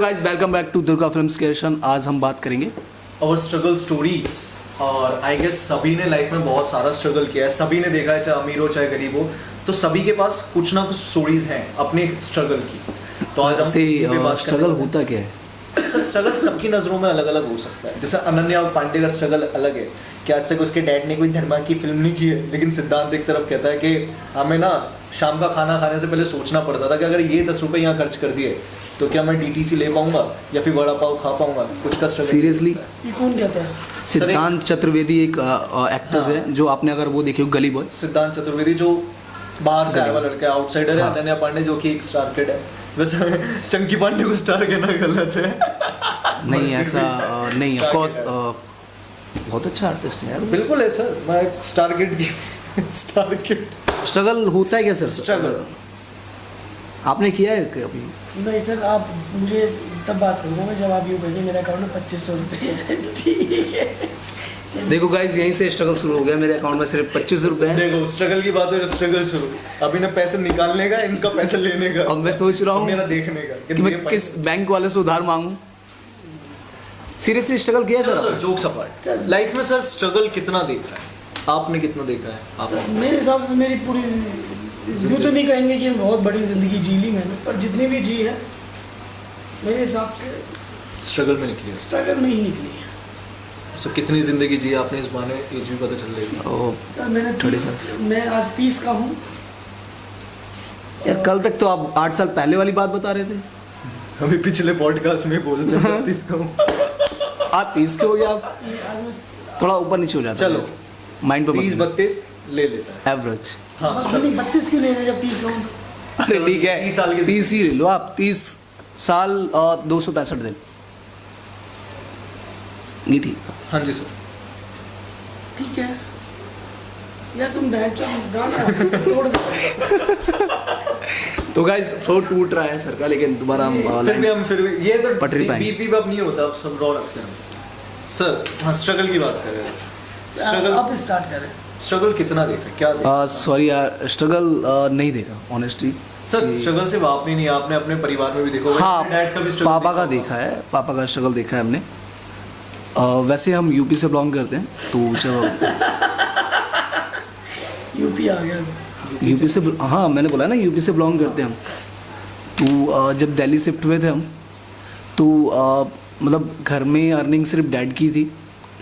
Guys, welcome back to Durga films creation. आज हम बात करेंगे और स्ट्रगल स्टोरीज। और आई गेस सभी ने लाइफ में बहुत सारा स्ट्रगल किया है, सभी ने देखा है, चाहे अमीर हो चाहे गरीब हो, तो सभी के पास कुछ ना कुछ स्टोरीज हैं अपने स्ट्रगल की। तो आज हम इसी पे बात स्ट्रगल होता क्या है? सर स्ट्रगल सबकी नज़रों में अलग अलग हो सकता है। जैसे अनन्या पांडे का स्ट्रगल अलग है कि आज तक उसके डैड ने कोई धर्मा की फिल्म नहीं की है, लेकिन सिद्धांत एक तरफ कहता है कि हमें ना शाम का खाना खाने से पहले सोचना पड़ता था कि अगर ये 10 रुपये यहाँ खर्च कर दिए तो क्या मैं DTC ले पाऊंगा या फिर वड़ा पाव खा पाऊंगा। कुछ का स्ट्रगल। सीरियसली ये कौन कहता है? सिद्धांत चतुर्वेदी एक एक्टर्स है जो आपने अगर वो देखी हो, गली बॉय। सिद्धांत चतुर्वेदी जो बाहर से आया हुआ लड़का है, आउटसाइडर है। अनन्या पांडे जो कि एक स्टार किड है। वैसे चंकी पांडे को स्टार कहना गलत है। नहीं ऐसा नहीं, ऑफ कोर्स बहुत अच्छा आर्टिस्ट है यार। बिल्कुल है सर, मैं स्टार किड की स्टार किड। स्ट्रगल होता है क्या सर? स्ट्रगल आपने किया है कभी? नहीं सर, आप मुझे तब बात करूँगा जब आप यूँ भेजें मेरे अकाउंट में 2500 रुपये। ठीक है। देखो गाइस, यहीं से स्ट्रगल शुरू हो गया। मेरे अकाउंट में सिर्फ 25 रुपये हैं। देखो स्ट्रगल की बात है, स्ट्रगल शुरू। अभी ना पैसे निकालने का, इनका पैसे लेने का। अब मैं सोच रहा हूँ मेरा देखने का कि मैं किस बैंक वाले से उधार मांगूं। सीरियसली स्ट्रगल किया है सर जोक्स अपार्ट, लाइफ में सर स्ट्रगल कितना देखा है आपने? कितना देखा है सर, मेरे हिसाब से मेरी पूरी यूँ तो नहीं कहेंगे कि बहुत बड़ी ज़िंदगी जी ली मैंने, पर जितनी भी जी है मेरे हिसाब से स्ट्रगल में निकली है। स्ट्रगल में ही निकली है। सर कितनी ज़िंदगी जी आपने इस बहाने एज भी पता चल रही है। सर मैं आज 30 का हूँ। यार कल तक तो आप 8 साल पहले वाली बात बता रहे थे। हमें पिछले पॉडकास्ट में बोलते हैं 30 का हूँ। आप 30 के हो गया, आप थोड़ा ऊपर नीचे हो जाता है। चलो माइंड पे 30-32 ले लेता है एवरेज। हाँ नहीं 32 क्यों ले रहे जब 30 का हूँ? अरे ठीक है, 30 साल के 30 ही ले लो आप। 30 साल 265 दिन, ये ठीक है। हाँ जी सर ठीक है यार, तुम बैंक गाना तोड़ दो। तो गाइस फ्लोर टूट रहा है सर का, लेकिन दोबारा हम फिर भी ये तो पटरी पे बीपी अब नहीं होता, अब सब रॉ रखते हैं सर। हाँ स्ट्रगल की बात कर रहे हैं। स्ट्रगल अब स्टार्ट करें। स्ट्रगल कितना देखा, क्या देखा? सॉरी यार, स्ट्रगल नहीं देखा ऑनेस्टली सर। स्ट्रगल सिर्फ आपने नहीं, आपने अपने परिवार में भी देखा होगा। हाँ, डैड का भी स्ट्रगल पापा का देखा है, पापा का स्ट्रगल देखा है हमने। वैसे हम यूपी से बिलोंग करते हैं, तो जब यूपी आ गया। यूपी से, हाँ मैंने बोला ना यूपी से बिलोंग करते हैं हम। तो जब दिल्ली शिफ्ट हुए थे हम, तो मतलब घर में अर्निंग सिर्फ डैड की थी,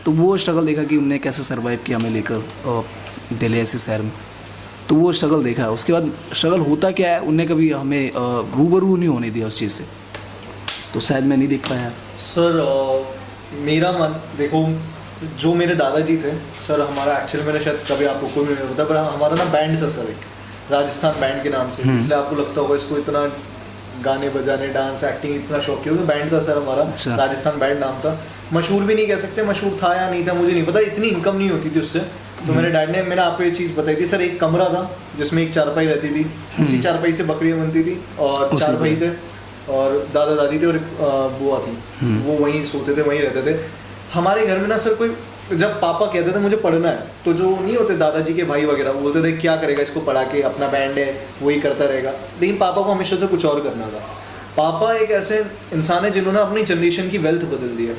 तो वो स्ट्रगल देखा कि उनने कैसे सर्वाइव किया हमें लेकर दिल्ली ऐसे शहर में। तो वो स्ट्रगल देखा है। उसके बाद स्ट्रगल होता क्या है, उनने कभी हमें रूबरू नहीं होने दिया उस चीज़ से, तो शायद मैं नहीं देख पाया। सर मेरा मन देखो, जो मेरे दादाजी थे सर, हमारा एक्चुअली मैंने शायद कभी आपको कोई नहीं होता, पर हमारा ना बैंड था सर, एक राजस्थान बैंड के नाम से। इसलिए आपको लगता होगा इसको इतना गाने बजाने, डांस, एक्टिंग इतना शौक, क्योंकि बैंड था सर हमारा। अच्छा। राजस्थान बैंड नाम था। मशहूर भी नहीं कह सकते, मशहूर था या नहीं था मुझे नहीं पता, इतनी इनकम नहीं होती थी उससे। तो मेरे डैड ने, मैंने आपको ये चीज़ बताई थी सर, एक कमरा था जिसमें एक चारपाई रहती थी, उसी चारपाई से बकरियाँ बनती थी, और 4 भाई थे, और दादा दादी थे, और एक बुआ थी। वो वहीं सोते थे, वहीं रहते थे हमारे घर में ना सर। कोई जब पापा कहते थे मुझे पढ़ना है, तो जो नहीं होते दादाजी के भाई वगैरह, वो बोलते थे क्या करेगा इसको पढ़ा के, अपना बैंड है वही करता रहेगा। लेकिन पापा को हमेशा से कुछ और करना था। पापा एक ऐसे इंसान है जिन्होंने अपनी जनरेशन की वेल्थ बदल दी है।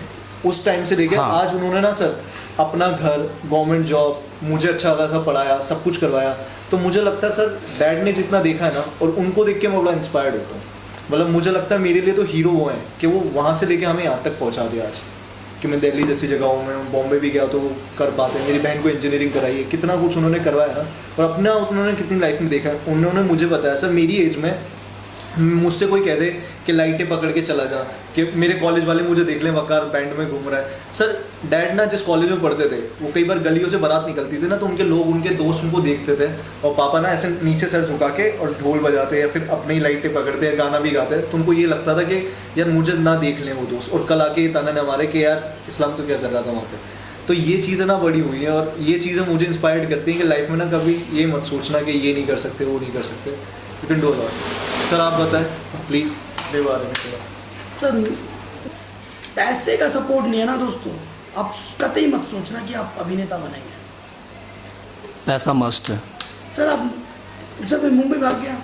उस टाइम से लेके आज उन्होंने ना सर अपना घर, गवर्नमेंट जॉब, मुझे अच्छा खासा पढ़ाया, सब कुछ करवाया। तो मुझे लगता है सर डैड ने जितना देखा है ना, और उनको देख के मैं बड़ा इंस्पायर्ड होता हूँ। मतलब मुझे लगता है मेरे लिए तो हीरो वो हैं कि वो वहाँ से लेके हमें यहाँ तक पहुँचा दिया आज, कि मैं दिल्ली जैसी जगहों में, बॉम्बे भी गया तो वो कर पाते हैं। मेरी बहन को इंजीनियरिंग कराई है, कितना कुछ उन्होंने करवाया ना, और अपना उन्होंने कितनी लाइफ में देखा है। उन्होंने मुझे बताया सर, मेरी एज में मुझसे कोई कह दे कि लाइटें पकड़ के चला जा, कि मेरे कॉलेज वाले मुझे देख लें वकार बैंड में घूम रहा है। सर डैड ना जिस कॉलेज में पढ़ते थे, वो कई बार गलियों से बारात निकलती थी ना, तो उनके लोग, उनके दोस्त उनको देखते थे, और पापा ना ऐसे नीचे सर झुका के और ढोल बजाते या फिर अपनी लाइटें पकड़ते या गाना भी गाते, तो उनको ये लगता था कि यार मुझे ना देख लें वो दोस्त, और कल आके ताना न मारे कि यार इस्लाम तो क्या कर रहा था वहाँ पर। तो ये चीज़ें ना बड़ी हुई हैं, और ये चीज़ें मुझे इंस्पायर्ड करती हैं कि लाइफ में ना कभी ये मत सोचना कि ये नहीं कर सकते, वो नहीं कर सकते। You can do lot. Sir आप बताएं प्लीज़ मेरे बारे में थोड़ा। सर पैसे का सपोर्ट नहीं है ना दोस्तों, आप कतई मत सोचना कि आप अभिनेता बनेंगे। पैसा मस्ट है सर। आप सर मैं मुंबई भाग गया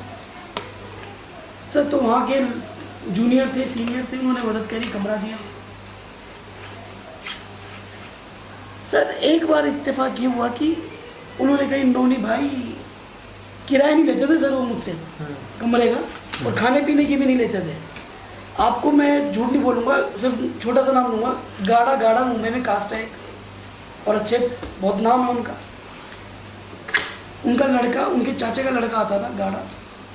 सर, तो वहाँ के जूनियर थे, सीनियर थे, उन्होंने मदद करी, कमरा दिया। सर एक बार इत्तेफाक ये हुआ कि उन्होंने कहा नोनी भाई किराया नहीं लेते थे सर वो मुझसे कमरे का, और खाने पीने की भी नहीं लेते थे। आपको मैं झूठ नहीं बोलूँगा, सिर्फ छोटा सा नाम लूँगा, गाड़ा गाड़ा मुंबई में कास्ट है एक, और अच्छे बहुत नाम है उनका। उनका लड़का, उनके चाचा का लड़का आता था गाड़ा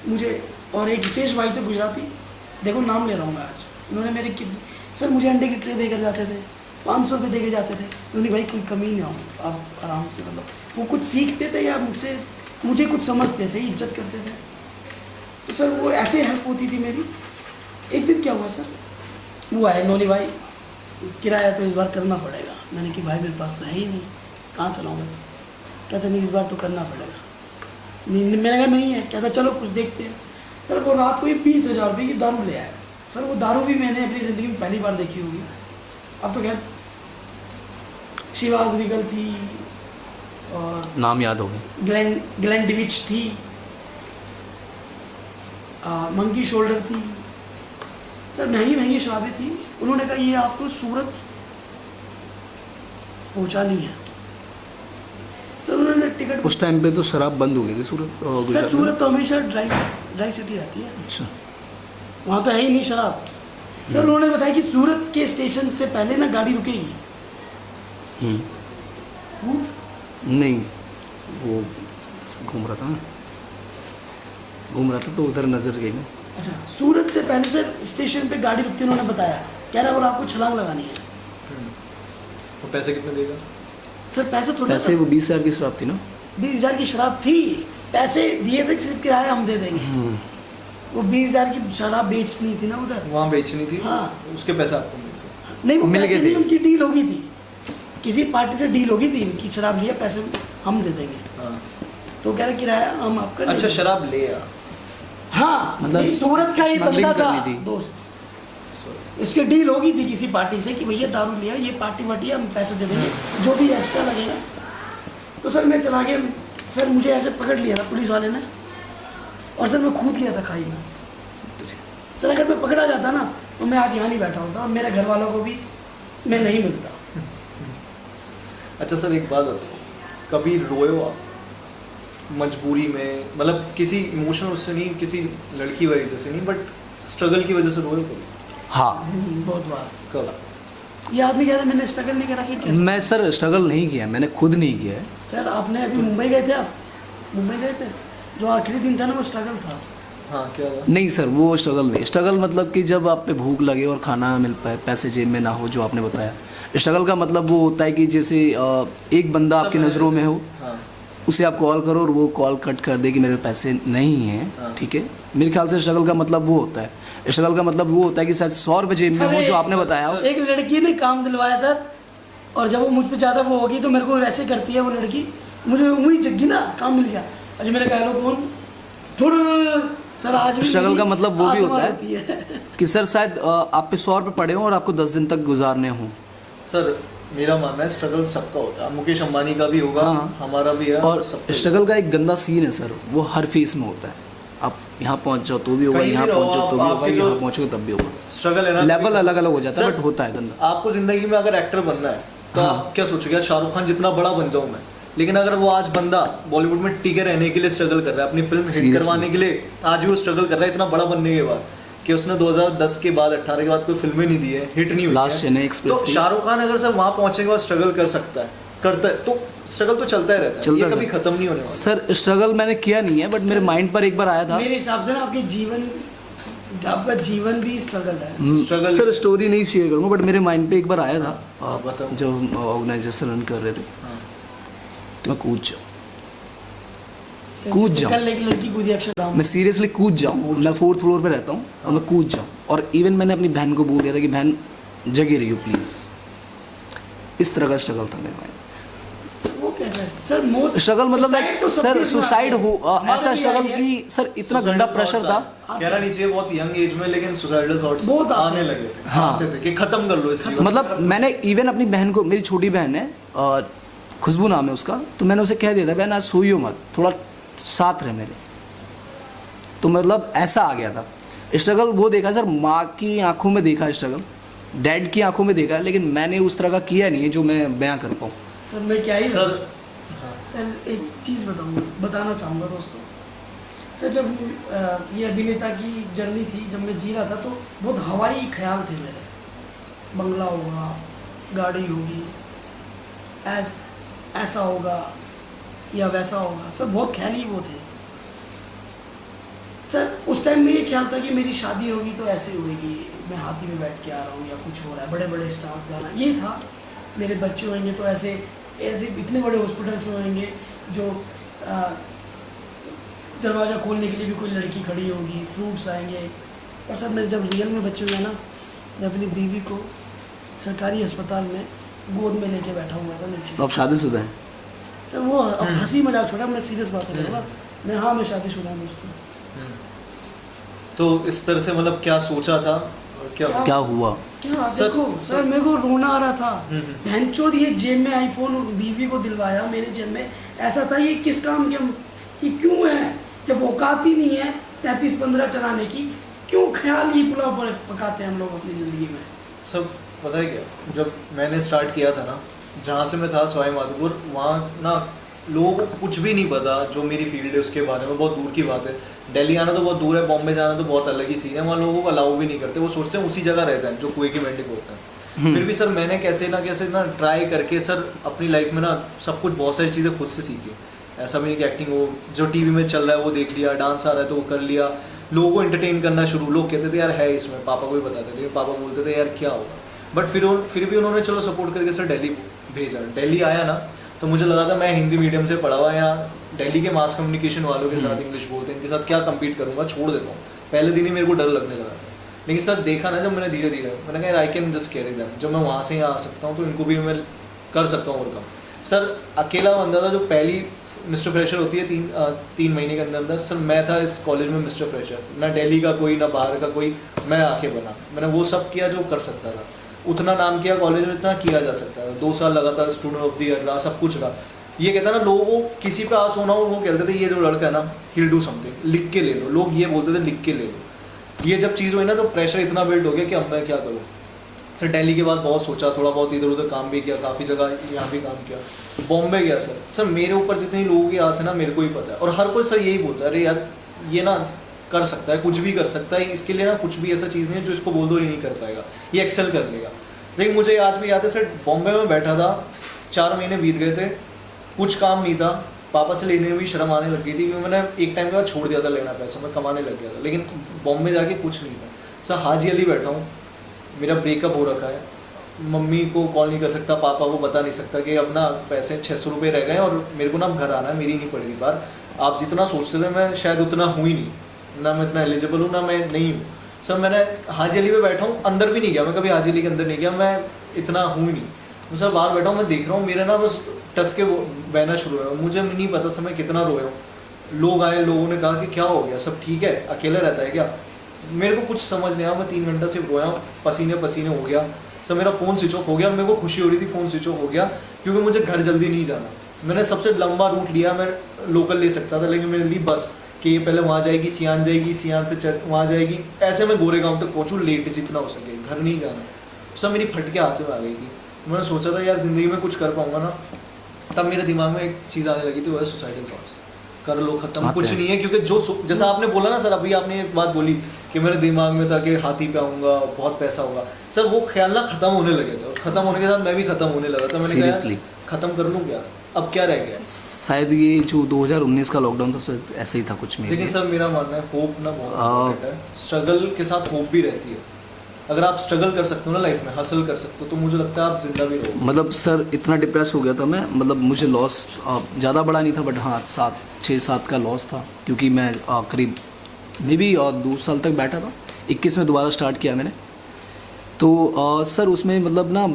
मुझे, और एक हितेश भाई थे गुजराती, देखो नाम ले रहा हूँ मैं आज, उन्होंने मेरे सर मुझे अंडे की ट्रे देकर जाते थे, 500 रुपये देके जाते थे। उन्होंने भाई कोई कमी नहीं आओ, आप आराम से, मतलब वो कुछ सीखते थे या मुझे कुछ समझते थे, इज्जत करते थे। तो सर वो ऐसे हेल्प होती थी मेरी। एक दिन क्या हुआ सर, वो आए, नोनी भाई किराया तो इस बार करना पड़ेगा। मैंने कि भाई मेरे पास तो है ही नहीं, कहाँ से लाऊंगा? कहते नहीं इस बार तो करना पड़ेगा। नहीं, मैंने कहा नहीं है। कहता चलो कुछ देखते हैं। सर वो रात को ये 20,000 रुपये की दारू ले आया। सर वो दारू भी मैंने अपनी ज़िंदगी में पहली बार देखी होगी। अब तो खैर शिवाज रिगल थी, और नाम याद हो गए, ग्लेन डिविच थी, मंकी शोल्डर थी। सर महंगी महंगी शराबें थी। उन्होंने कहा ये आपको सूरत पहुंचानी है। सर उन्होंने टिकट, उस टाइम पे तो शराब बंद हो गई थी सूरत सर गुजरात में। सूरत तो हमेशा ड्राई सिटी रहती है, अच्छा, वहाँ तो है ही नहीं शराब। सर उन्होंने बताया कि सूरत के स्टेशन से पहले ना गाड़ी रुकेगी। भूत नहीं, वो घूम रहा था ना, घूम रहा था तो उधर नजर गई ना। अच्छा, सूरत से पहले सर स्टेशन पे गाड़ी रुकती, उन्होंने बताया, कह रहा और आपको छलांग लगानी है। वो पैसे कितने देगा? सर पैसे थोड़े, पैसे वो 20,000 की शराब थी ना। 20,000 की शराब थी, पैसे दिए थे कि सिर्फ किराया हम दे देंगे। वो 20,000 की शराब बेचनी थी ना उधर, वहाँ बेचनी थी। हाँ। उसके पैसे आपको मिलते? नहीं वो मिल पैसे गए नहीं, थे। उनकी डील होगी थी, किसी पार्टी से डील होगी थी कि शराब लिया पैसे हम दे देंगे। हाँ। तो कह रहे किराया हम आपका नहीं अच्छा, देंगे। शराब ले आ। हाँ मतलब मतलब सूरत का ही smuggling बंदा था करनी थी। दोस्त, इसकी डील होगी थी किसी पार्टी से कि भैया दारू लिया, ये पार्टी वार्टी है, हम पैसे दे देंगे जो भी एक्स्ट्रा लगेगा। तो सर मैं चला गया, सर मुझे ऐसे पकड़ लिया था पुलिस वाले ने, और सर मैं कूद लिया था खाई में। सर अगर मैं पकड़ा जाता ना तो मैं आज यहाँ नहीं बैठा होता, और मेरे घर वालों को भी मैं नहीं मिलता। अच्छा सर, एक बात बताओ, कभी रोए हो आप मजबूरी में, मतलब किसी इमोशनल उससे नहीं, किसी लड़की वजह से नहीं, बट स्ट्रगल की वजह से रोए हो कभी? हाँ, बहुत बार। कब? ये आदमी कह रहा मैं स्ट्रगल नहीं करा, फिर कैसे? मैं सर स्ट्रगल नहीं किया, मैंने खुद नहीं किया है। सर आपने अभी मुंबई गए थे, आप मुंबई गए थे, जो आखिरी दिन था ना वो स्ट्रगल था। हाँ, क्या था? नहीं सर, वो स्ट्रगल नहीं। स्ट्रगल मतलब कि जब आप पे भूख लगे और खाना ना मिल पाए, पैसे जेब में ना हो, जो आपने बताया। स्ट्रगल का मतलब वो होता है कि जैसे एक बंदा आपकी नज़रों में हो, हाँ। उसे आप कॉल करो और वो कॉल कट कर दे कि मेरे पैसे नहीं हैं, हाँ। ठीक है। मेरे ख्याल से स्ट्रगल का मतलब वो होता है। स्ट्रगल का मतलब वो होता है कि शायद 100 रुपये जेब में हो, जो आपने बताया हो। एक लड़की ने काम दिलवाया सर, और जब वो मुझ पे ज़्यादा वो होगी तो मेरे को ऐसे करती है वो लड़की, मुझे वही जग्गी ना काम मिल गया। अच्छा मेरे कह लो कौन थोड़ा सर, आज भी स्ट्रगल का मतलब वो भी होता होती है कि सर शायद आप पे 100 रुपये पड़े हों और आपको 10 दिन तक गुजारने हों। सर मेरा मानना है स्ट्रगल सबका होता है, मुकेश अंबानी का भी होगा, हाँ। हमारा भी है, और सबका ही। स्ट्रगल का एक गंदा सीन है सर, वो हर फेस में होता है। आप यहाँ पहुँच जाओ तो भी होगा, कहीं भी यहाँ रहो पहुँच जाओ तो आप, भी होगा, आपकी जो- यहाँ पहुँचोगे तब भी होगा। स्ट्रगल है ना, लेवल अलग अलग हो जाता है, सर, बट होता है गंदा। आपको जिंदगी में अगर एक्टर बनना है तो हाँ। आप क्या सोचोगे, यार शाहरुख खान जितना बड़ा बन जाऊं मैं, लेकिन अगर वो आज बंदा बॉलीवुड में टिके रहने के लिए स्ट्रगल कर रहा है, अपनी फिल्म हिट Seriously. करवाने के लिए आज भी वो स्ट्रगल कर रहा है, इतना बड़ा बनने के बाद, कि उसने 2010 के बाद 18 के बाद कोई फिल्में नहीं दी है, हिट नहीं हुई Last है। चेन्नई एक्सप्रेस तो थी। शाहरुख खान अगर सर वहाँ पहुंचने के बाद स्ट्रगल कर सकता है, करता है, तो स्ट्रगल तो चलता ही रहता है, चलता ये कभी है। खत्म नहीं होने वाला। सर स्ट्रगल मैंने किया नहीं है, बट मेरे माइंड पर एक बार आया था। मेरे हिसाब से ना आपका जीवन भी स्ट्रगल है। struggle- सर स्टोरी नहीं शेयर करूँगा, बट मेरे माइंड पे एक बार आया था, बताओ। जब हम ऑर्गेनाइजेशन रन कर रहे थे, हाँ। तो मैं कूद जाऊँ। कल एक लड़की कूदी अक्षरधाम मैं सीरियसली कूद जाऊँ। मैं 4th फ्लोर पे रहता हूँ और मैं कूद जाऊँ। और इवन मैंने अपनी बहन को बोल दिया था कि बहन जगी रही हो प्लीज़। इस तरह का स्ट्रगल था मेरे माइंड। वो कैसा है? सर मौत स्ट्रगल मतलब suicide तो सर सबके सुसाइड साथ है। हो, हमारा ऐसा भी स्ट्रगल है। कि सर इतना Suicide गंदा बहुत प्रेशर था। सारा। कहना नहीं चाहिए बहुत यंग एज में, लेकिन सुसाइडल थॉट्स बहुत आते आने हैं। लगे थे, हाँ। आते थे कि खत्म कर लो इस जीवन मतलब मैंने इवन अपनी बहन को, मेरी छोटी बहन है और खुशबू नाम है उसका, तो मैंने उसे कह दिया था बहन आज सोइयो मत, थोड़ा साथ रहे मेरे। तो मतलब ऐसा आ गया था। स्ट्रगल वो देखा सर, माँ की आंखों में देखा है स्ट्रगल, डैड की आंखों में देखा है, लेकिन मैंने उस तरह का किया नहीं है जो मैं बयां कर पाऊँ। सर मैं क्या ही सर सर एक चीज़ बताना चाहूँगा दोस्तों। सर जब ये अभिनेता की जर्नी थी, जब मैं जी रहा था, तो बहुत हवाई ख्याल थे मेरे, बंगला होगा, गाड़ी होगी, ऐसा होगा या वैसा होगा, सर बहुत ख्याल ही वो थे। सर उस टाइम में ये ख्याल था कि मेरी शादी होगी तो ऐसे होगी, मैं हाथी में बैठ के आ रहा हूँ या कुछ हो रहा है, बड़े बड़े स्टार्स गाना, ये था। मेरे बच्चे होंगे तो ऐसे ऐसे इतने बड़े हॉस्पिटल्स में होंगे जो दरवाज़ा खोलने के लिए भी कोई लड़की खड़ी होगी, फ्रूट्स आएंगे। और सर मेरे जब रियल में बच्चे हुए ना, मैं अपनी बीवी को सरकारी अस्पताल में गोद में लेके बैठा हुआ था नीचे। तो आप शादीशुदा हैं? सर वो अब हंसी मजाक छोड़ा, मैं सीरियस बात कर रहा हूँ। हाँ मैं शादीशुदा हूँ दोस्तों। तो इस तरह से मतलब क्या सोचा था और क्या हुआ? क्या सर- देखो सर मेरे को रोना आ रहा था। हम्म। बहनचोद ये जेब में आईफोन बीवी को दिलवाया, मेरे जेब में ऐसा था ये किस काम के, ये क्यों है जब औकात ही नहीं है 33-15 चलाने की, क्यों ख्याल ही पुलाव पकाते हैं हम लोग अपनी ज़िंदगी में। सब पता है क्या, जब मैंने स्टार्ट किया था ना, जहाँ से मैं था सवाई माधोपुर, वहाँ ना लोगों को कुछ भी नहीं पता जो मेरी फील्ड है उसके बारे में, बहुत दूर की बात है। दिल्ली आना तो बहुत दूर है, बॉम्बे जाना तो बहुत अलग ही सीन है, वहाँ लोगों को अलाउ भी नहीं करते, वो सोचते हैं उसी जगह रह जाएं जो कुएं की मेंढक होता है। फिर भी सर मैंने कैसे ना ट्राई करके सर अपनी लाइफ में ना सब कुछ, बहुत सारी चीज़ें खुद से सीखी। ऐसा भी नहीं कि एक्टिंग हो, जो टीवी में चल रहा है वो देख लिया, डांस आ रहा है तो वो कर लिया, लोगों को एंटरटेन करना शुरू। लोग कहते थे यार है इसमें, पापा को भी बताते थे, पापा बोलते थे यार क्या होगा, बट फिर भी उन्होंने चलो सपोर्ट करके सर दिल्ली भेजा। दिल्ली आया ना तो मुझे लगा था मैं हिंदी मीडियम से पढ़ा हुआ, यहाँ दिल्ली के मास कम्युनिकेशन वालों के साथ इंग्लिश बोलते हैं, इनके साथ क्या कम्पीट करूँगा, छोड़ देता हूँ। पहले दिन ही मेरे को डर लगने लगा, लेकिन सर देखा ना जब मैंने धीरे धीरे, मैंने कहा I can just carry them, जब मैं वहाँ से यहाँ आ सकता हूँ तो इनको भी मैं कर सकता हूँ ओवरकम। सर अकेला बंदा था जो पहली मिस्टर फ्रेशर होती है 3 महीने के अंदर, सर मैं था इस कॉलेज में मिस्टर फ्रेशर, ना दिल्ली का कोई ना बाहर का कोई, मैं आके बना। मैंने वो सब किया जो कर सकता था, उतना नाम किया कॉलेज में, इतना किया जा सकता था। 2 साल लगातार स्टूडेंट ऑफ द ईयर रहा, सब कुछ रहा। ये कहता ना लोगों को किसी पे आस होना हो, वो कहते थे ये जो लड़का है ना हिल डू समथिंग, लिख के ले लो, लोग ये बोलते थे लिख के ले लो। ये जब चीज़ हुई ना तो प्रेशर इतना बिल्ड हो गया कि अब मैं क्या करूँ। सर दिल्ली के बाद बहुत सोचा, थोड़ा बहुत इधर उधर काम भी किया, काफ़ी जगह यहाँ भी काम किया, बॉम्बे गया। सर मेरे ऊपर जितनी लोगों की आस है ना मेरे को ही पता है, और हर कोई सर यही बोलता है अरे यार ये ना कर सकता है, कुछ भी कर सकता है, इसके लिए ना कुछ भी ऐसा चीज़ नहीं है जो इसको बोल दो ये नहीं कर पाएगा, ये एक्सेल कर लेगा। लेकिन मुझे आज भी याद है सर, बॉम्बे में बैठा था, 4 महीने बीत गए थे, कुछ काम नहीं था, पापा से लेने में भी शर्म आने लग गई थी, क्योंकि मैंने एक टाइम के बाद छोड़ दिया था लेना पैसा, मैं कमाने लग गया था। लेकिन बॉम्बे जाके कुछ नहीं था सर, हाजी अली बैठा हूँ, मेरा ब्रेकअप हो रखा है, मम्मी को कॉल नहीं कर सकता, पापा को बता नहीं सकता कि अब ना पैसे 600 रुपये रह गए और मेरे को ना घर आना है, मेरी नहीं पड़ेगी बार। आप जितना सोचते थे मैं शायद उतना हूँ ही नहीं, ना मैं इतना एलिजिबल हूँ ना मैं नहीं हूँ। सर मैंने हाजी अली पे बैठा हूँ, अंदर भी नहीं गया, मैं कभी हाजी अली के अंदर नहीं गया, मैं इतना हूँ ही नहीं। मैं सर बाहर बैठा हूँ, मैं देख रहा हूँ मेरे ना बस टस के बहना शुरू हुआ, मुझे नहीं पता सर मैं कितना रोया हूँ। लोग आए, लोगों ने कहा कि क्या हो गया, सब ठीक है, अकेले रहता है क्या? मेरे को कुछ समझ नहीं आया, मैं 3 घंटा सिर्फ रोया हूँ, पसीने पसीने हो गया सर, मेरा फ़ोन स्विच ऑफ हो गया। मेरे को खुशी हो रही थी फ़ोन स्विच ऑफ हो गया, क्योंकि मुझे घर जल्दी नहीं जाना। मैंने सबसे लंबा रूट लिया, मैं लोकल ले सकता था, लेकिन मैंने ली बस कि ये पहले वहाँ जाएगी, सियान जाएगी, सियान से वहाँ जाएगी, ऐसे मैं गोरेगांव तक पहुँचूँ लेट जितना हो सके, घर नहीं जाना। सब मेरी फटके हाथ में आ गई थी। मैंने सोचा था यार ज़िंदगी में कुछ कर पाऊँगा ना, तब मेरे दिमाग में एक चीज़ आने लगी थी, वो है सुसाइडल थॉट्स। कर लो खत्म, कुछ नहीं है, क्योंकि जो जैसा आपने बोला ना सर, अभी आपने एक बात बोली कि मेरे दिमाग में था कि हाथी पे आऊँगा, बहुत पैसा होगा, सर वो ख्याल ना ख़त्म होने लगे थे, और ख़त्म होने के साथ मैं भी ख़त्म होने लगा था। मैंने कहा ख़त्म कर लूँ क्या, अब क्या रह गया? शायद ये जो 2019 का लॉकडाउन था सर, ऐसे ही था कुछ में। लेकिन सर मेरा मानना है होप ना बहुत है, स्ट्रगल के साथ होप भी रहती है। अगर आप स्ट्रगल कर सकते हो ना लाइफ में, हसल कर सकते हो, तो मुझे लगता है आप जिंदा भी रहोगे। मतलब सर इतना डिप्रेस हो गया था मैं, मतलब मुझे लॉस ज़्यादा बड़ा नहीं था, बट हाँ 6-7 का लॉस था, क्योंकि मैं करीब मे बी 2 साल तक बैठा था। 21 में दोबारा स्टार्ट किया मैंने, तो सर उसमें मतलब ना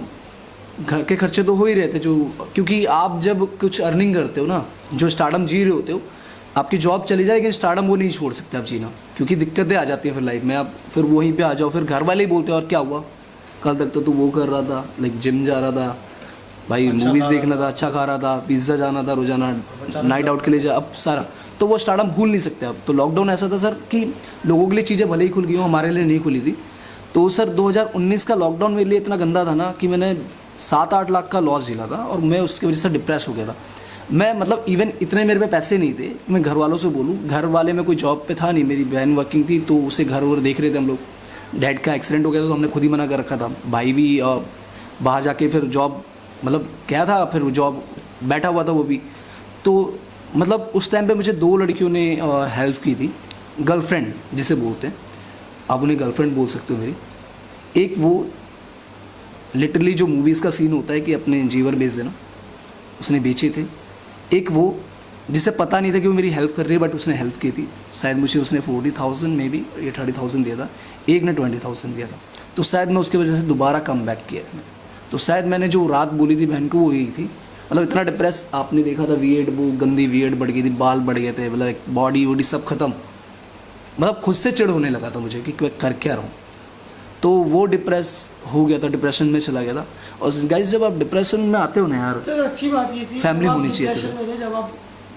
घर के खर्चे तो हो ही रहे थे, जो क्योंकि आप जब कुछ अर्निंग करते हो ना, जो स्टार्टअप जी रहे होते हो, आपकी जॉब चली जाए लेकिन स्टार्टअप वो नहीं छोड़ सकते आप जीना, क्योंकि दिक्कतें आ जाती हैं फिर लाइफ में। आप फिर वहीं पे आ जाओ, फिर घर वाले ही बोलते हैं और क्या हुआ, कल तक तो तू वो कर रहा था, लाइक जिम जा रहा था भाई, मूवीज़ देखना था, अच्छा खा रहा था, पिज़्ज़ा जाना था रोजाना, नाइट आउट के लिए जा, अब सारा तो वो स्टार्ट हम भूल नहीं सकते अब। तो लॉकडाउन ऐसा था सर कि लोगों के लिए चीज़ें भले ही खुल गई हों, हमारे लिए नहीं खुली थी। तो सर 2019 का लॉकडाउन मेरे लिए इतना गंदा था ना कि मैंने 7-8 लाख का लॉस झेला था और मैं उसकी वजह से डिप्रेस हो गया था। मैं मतलब इवन इतने मेरे पे पैसे नहीं थे, मैं घर वालों से बोलूँ, घर वाले में कोई जॉब पे था नहीं, मेरी बहन वर्किंग थी तो उसे घर वर देख रहे थे हम लोग। डैड का एक्सीडेंट हो गया था तो हमने खुद ही मना कर रखा था। भाई भी बाहर जाके फिर जॉब मतलब क्या था, फिर वो जॉब बैठा हुआ था वो भी। तो मतलब उस टाइम पे मुझे 2 लड़कियों ने हेल्प की थी, गर्लफ्रेंड जिसे बोलते हैं, आप उन्हें गर्लफ्रेंड बोल सकते हो मेरी। एक वो लिटरली जो मूवीज़ का सीन होता है कि अपने जीवर बेच देना, उसने बेचे थे। एक वो जिसे पता नहीं था कि वो मेरी हेल्प कर रही है बट उसने हेल्प की थी। शायद मुझे उसने 40,000 में भी या 30,000 दिया था, एक ने 20,000 दिया था। तो शायद मैं उसकी वजह से दोबारा कम बैक किया। तो शायद मैंने जो रात बोली थी बहन को वो यही थी। मतलब इतना डिप्रेस आपने देखा था, वियर्ड वो गंदी वियर्ड बढ़ गई थी, बाल बढ़ गए थे, मतलब बॉडी वॉडी सब खत्म। मतलब खुद से चिढ़ होने लगा था मुझे कि मैं कर क्या रहा हूँ। तो वो डिप्रेस हो गया था, डिप्रेशन में चला गया था। और गाइस जब आप डिप्रेशन में आते हो ना यार, सर अच्छी बात ये थी फैमिली जब आप होनी चाहिए डिप्रेशन में थे, जब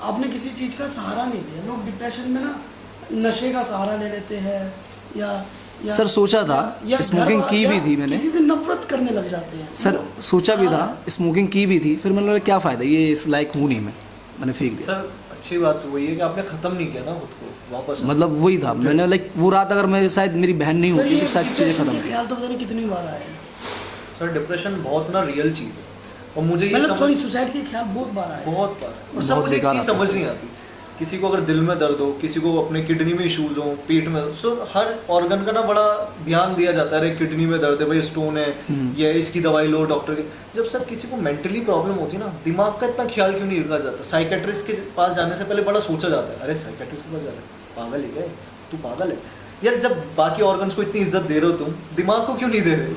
आपने किसी चीज़ का सहारा नहीं लिया। लोग डिप्रेशन में ना नशे का सहारा ले लेते हैं या सर सोचा था, या स्मोकिंग की भी थी मैंने, किसी से नफरत करने लग जाते हैं सर सोचा भी था, स्मोकिंग की भी थी, फिर मैंने बोला क्या फ़ायदा, ये इस लायक हूँ नहीं मैंने फेंक दिया। सर अच्छी बात वही है कि आपने ख़त्म नहीं किया ना खुद को वापस। मतलब वही था, मैंने लाइक वो रात अगर मैं शायद मेरी बहन नहीं सर होती ये तो शायद चीज़ें डिप्रेशन खत्म के थी। ख्याल तो पता नहीं कितनी बार आए हैं। सर डिप्रेशन बहुत ना रियल चीज़ है और मुझे ये मतलब सॉरी समझ सुसाइड के ख्याल बहुत बार आए हैं। बहुत बार और बहुत सब मुझे एक बेकार चीज़ आता है समझ सर। नहीं आती। किसी को अगर दिल में दर्द हो, किसी को अपने किडनी में इश्यूज हो, पेट में, सो हर ऑर्गन का ना बड़ा ध्यान दिया जाता है। अरे किडनी में दर्द है भाई, स्टोन है, ये इसकी दवाई लो डॉक्टर की। जब सर किसी को मेंटली प्रॉब्लम होती है ना, दिमाग का इतना ख्याल क्यों नहीं रखा जाता? साइकेट्रिस्ट के पास जाने से पहले बड़ा सोचा जाता है, अरे साइकेट्रिस्ट के पास जा रहे हैं, पागल है क्या तू, पागल है यार। जब बाकी ऑर्गन्स को इतनी इज्जत दे रहे हो तुम, दिमाग को क्यों नहीं दे रहे?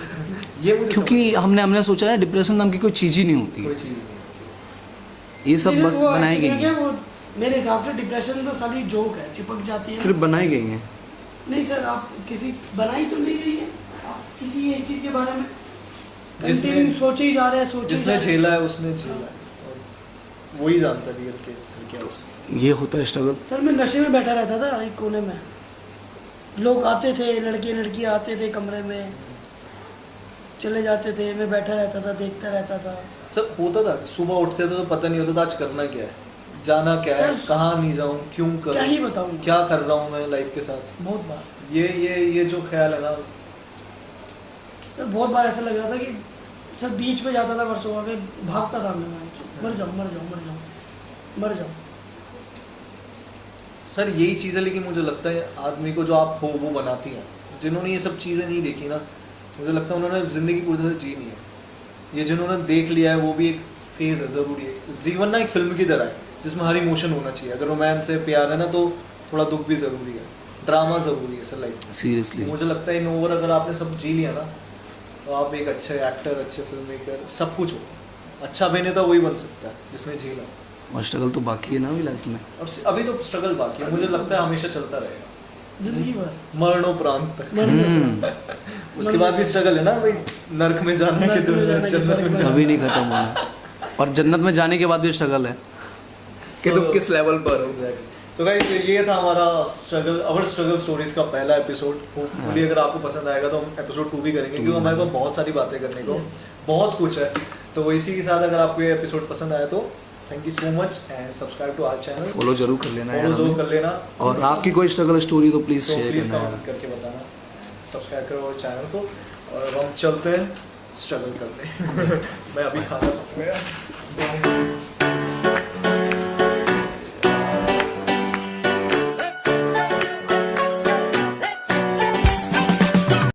ये मुझे क्योंकि हमने सोचा है डिप्रेशन नाम की कोई चीज़ ही नहीं होती कोई है, चीज़ नहीं। ये सब बस वो बनाई गई देखिए, है, वो मेरे हिसाब से डिप्रेशन तो साली जोक है, चिपक जाती है। सिर्फ बनाई गई है। नहीं सर, आप किसी बनाई तो नहीं गई है, आप किसी एक चीज़ के बारे में जिसने- कंटिन्यू सोचे ही जा रहे हैं, सोचे ही जिसने जा रहे हैं। झेला है उसने झेला है और वही जानता है रियल केस क्या हो सकता ये होता है स्ट्रगल। सर मैं नशे में बैठा रहता था एक कोने में, लोग आते थे, लड़के लड़कियाँ आते थे कमरे में, चले जाते थे, मैं बैठा रहता था, देखता रहता था। है। सब होता था, सुबह उठते थे तो पता नहीं होता था आज करना क्या है, जाना क्या है, सर, कहाँ नहीं जाऊँ, क्यों करूँ, क्या ही बताऊँ, क्या कर रहा हूँ मैं लाइफ के साथ। बहुत बार ये जो ख्याल है ना सर, बहुत बार ऐसा लग रहा था कि सर बीच में जाता था वर्षों में, भागता था मैं, मर जाऊँ मर जाऊँ मर जाऊँ मर जाऊँ। सर यही चीज़ है, लेकिन मुझे लगता है आदमी को जो आप हो वो बनाती हैं। जिन्होंने ये सब चीज़ें नहीं देखी ना, मुझे लगता है उन्होंने ज़िंदगी पूरी तरह जी नहीं है। ये जिन्होंने देख लिया है वो भी एक फेज़ है, ज़रूरी है। जीवन ना एक फिल्म की तरह है जिसमें हर इमोशन होना चाहिए। अगर रोमांस है, प्यार है ना, तो थोड़ा दुख भी ज़रूरी है, ड्रामा ज़रूरी है सर लाइफ में। सीरियसली मुझे लगता है इन ओवर अगर आपने सब जी लिया ना, तो आप एक अच्छे एक्टर, अच्छे फिल्म मेकर, सब कुछ हो। अच्छा अभिनेता वही बन सकता है जिसने झेला। और स्ट्रगल तो बाकी है ना अभी लाइफ में। अब अभी तो स्ट्रगल बाकी है, मुझे लगता है हमेशा चलता रहेगा जिंदगी भर मरणोपरांत तक। हम्म। उसके बाद भी स्ट्रगल है ना भाई, नर्क में जाना है कि नर्क में जाना है कि जन्नत स्वर्ग में में जाना कभी नहीं खत्म होना। और जन्नत में जाने के बाद भी स्ट्रगल है कि तुम किस लेवल पर हो। तो गाइस ये था हमारा स्ट्रगल स्टोरीज का पहला एपिसोड। होपफुली अगर आपको पसंद आएगा तो हम एपिसोड 2 भी करेंगे, क्योंकि हमारे पास बहुत सारी बातें करने को, बहुत कुछ है। तो इसी के साथ अगर आपको ये एपिसोड पसंद आया तो thank you so much and subscribe to our channel. Follow जरूर कर लेना यार फॉलो जरूर हमें। कर लेना, और आपकी कोई स्ट्रगल स्टोरी तो प्लीज़ तो शेयर प्लीज़ करना कमेंट करके बताना, सब्सक्राइब करो और चैनल को। और हम चलते हैं स्ट्रगल करते हैं। मैं अभी खाना खाऊंगा।